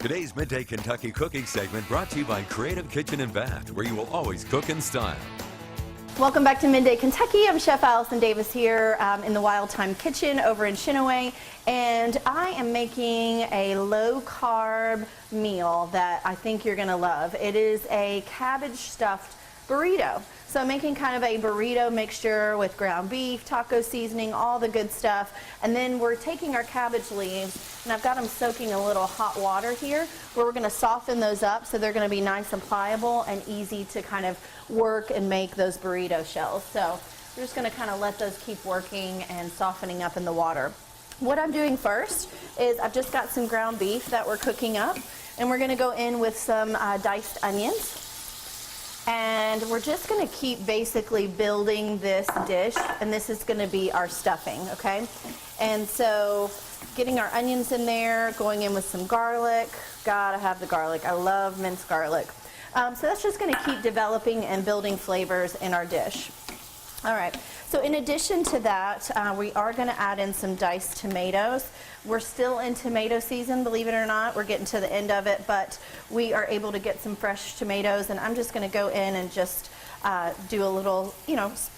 Today's Midday Kentucky cooking segment brought to you by Creative Kitchen and Bath, where you will always cook in style. Welcome back to Midday Kentucky. I'm Chef Allison Davis here in the Wild Time Kitchen over in Chinaway, and I am making a low-carb meal that I think you're going to love. It is a cabbage stuffed burrito. So I'm making kind of a burrito mixture with ground beef, taco seasoning, all the good stuff. And then we're taking our cabbage leaves, and I've got them soaking a little hot water here, where we're going to soften those up so they're going to be nice and pliable and easy to kind of work and make those burrito shells. So we're just going to kind of let those keep working and softening up in the water. What I'm doing first is I've just got some ground beef that we're cooking up, and we're going to go in with some diced onions. And we're just going to keep basically building this dish, and this is going to be our stuffing, okay? And so getting our onions in there, going in with some garlic. Gotta have the garlic. I love minced garlic. So that's just going to keep developing and building flavors in our dish. All right, so in addition to that, we are going to add in some diced tomatoes. We're still in tomato season, believe it or not. We're getting to the end of it, but we are able to get some fresh tomatoes, and I'm just going to go in and just do a little,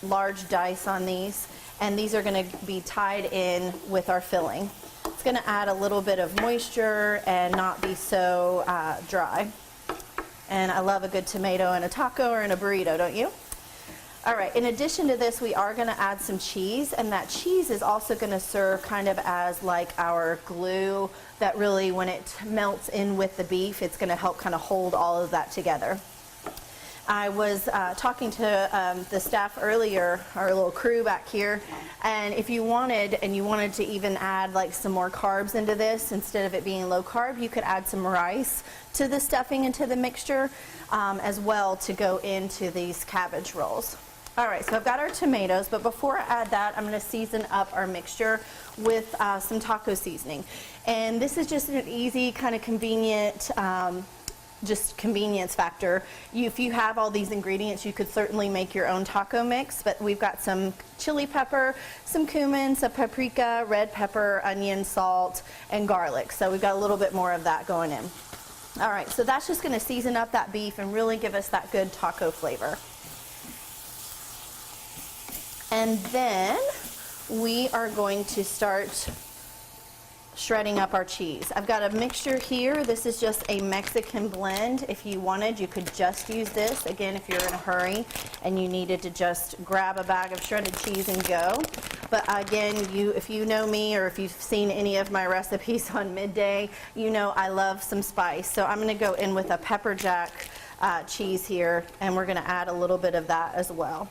large dice on these, and these are going to be tied in with our filling. It's going to add a little bit of moisture and not be so dry. And I love a good tomato in a taco or in a burrito, don't you? All right, in addition to this, we are going to add some cheese, and that cheese is also going to serve kind of as like our glue that really, when it melts in with the beef, it's going to help kind of hold all of that together. I was talking to the staff earlier, our little crew back here, and if you wanted, to even add like some more carbs into this, instead of it being low carb, you could add some rice to the stuffing and to the mixture as well to go into these cabbage rolls. All right, so I've got our tomatoes, but before I add that, I'm going to season up our mixture with some taco seasoning. And this is just an easy, kind of convenient, just convenience factor. If you have all these ingredients, you could certainly make your own taco mix, but we've got some chili pepper, some cumin, some paprika, red pepper, onion, salt, and garlic. So we've got a little bit more of that going in. All right, so that's just going to season up that beef and really give us that good taco flavor. And then we are going to start shredding up our cheese. I've got a mixture here. This is just a Mexican blend. If you wanted, you could just use this. Again, if you're in a hurry and you needed to just grab a bag of shredded cheese and go. But again, if you know me, or if you've seen any of my recipes on Midday, you know I love some spice. So I'm going to go in with a pepper jack cheese here, and we're going to add a little bit of that as well.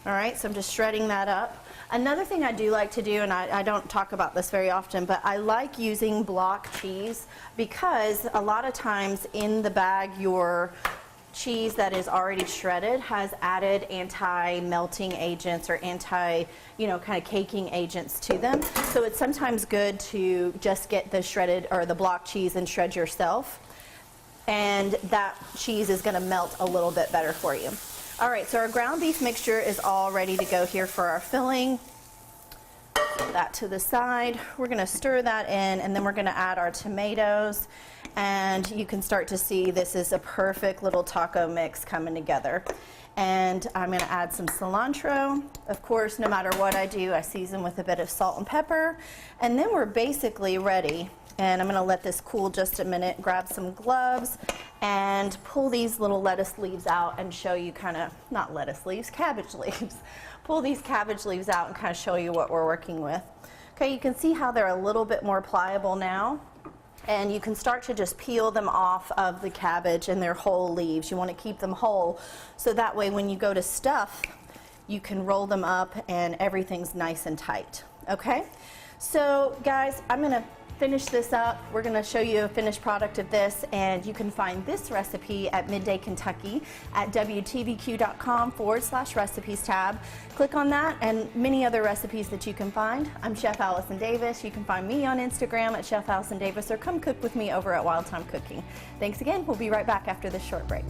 All right, so I'm just shredding that up. Another thing I do like to do, and I don't talk about this very often, but I like using block cheese, because a lot of times in the bag, your cheese that is already shredded has added anti-melting agents or kind of caking agents to them. So it's sometimes good to just get the shredded or the block cheese and shred yourself, and that cheese is going to melt a little bit better for you. All right, so our ground beef mixture is all ready to go here for our filling. Put that to the side. We're going to stir that in, and then we're going to add our tomatoes. And you can start to see this is a perfect little taco mix coming together. And I'm going to add some cilantro. Of course, no matter what I do, I season with a bit of salt and pepper. And then we're basically ready. And I'm going to let this cool just a minute, grab some gloves, and pull these little lettuce leaves out and show you not lettuce leaves, cabbage leaves. Pull these cabbage leaves out and kind of show you what we're working with. Okay, you can see how they're a little bit more pliable now. And you can start to just peel them off of the cabbage and their whole leaves. You want to keep them whole, so that way when you go to stuff, you can roll them up and everything's nice and tight. Okay, so guys, I'm going to finish this up. We're going to show you a finished product of this, and you can find this recipe at Midday Kentucky at WTVQ.com/recipes tab. Click on that and many other recipes that you can find. I'm Chef Allison Davis. You can find me on Instagram at Chef Allison Davis, or come cook with me over at Wild Time Cooking. Thanks again. We'll be right back after this short break.